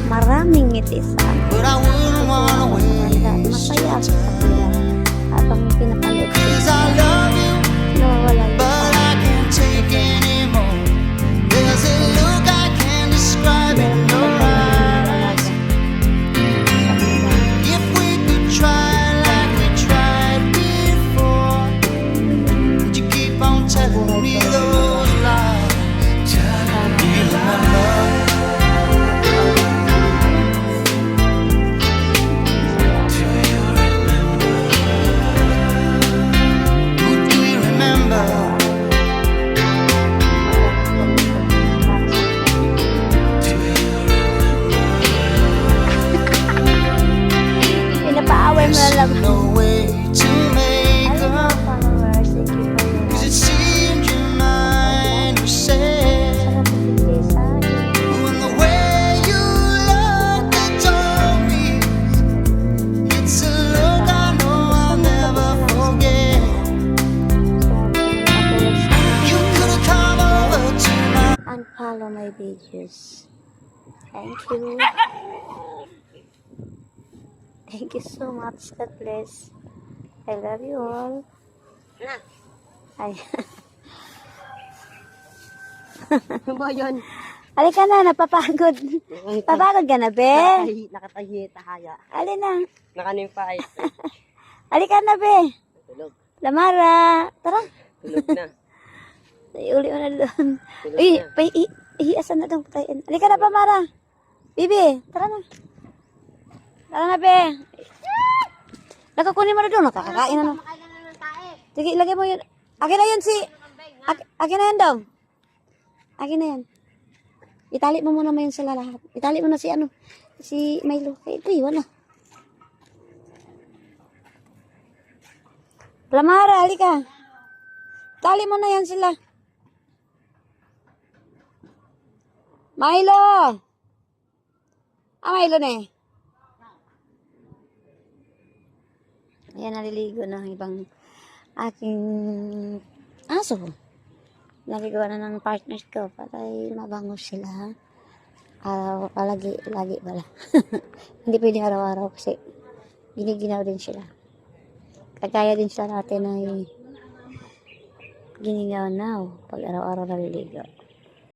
Maraming ngiti sa akin. Masaya ako sa kanila. Habang pinapanood ko. Nawawala yung pinapaaway mo na lang. Follow my videos. Thank you. Thank you so much. God bless. I love you all. Ay. Ano ba yun? Halika na, napapagod. Papagod ka na, be? Nakatahi, tahaya. Alin na. Nakanimpay. Halika na, be. Tulog. Lamara. Tara. Tulog na. Uli mo na doon. Tulog Uy, na. ihiasan na doon patayin. Halika na, Pamara. Bibi, tara na. Tara na, be. Nakakunin mo na doon. Nakakakain na. Sige, ilagay mo yun. Akin na yun si... Akin na yan daw. Akin na yan. Itali mo muna mo yun sa lahat. Itali mo na si ano. Si Milo. Ito yun ah. Lamara, halika. Tali mo na yan sila. Milo! Milo na eh. Ayan, naliligo ng ibang aking aso. Naligawa na ng partners ko para mabango sila. Araw, lagi pala. Hindi pwede araw-araw kasi giniginaw din sila. Kagaya din sila natin ay ginigaw na pag araw-araw naliligo.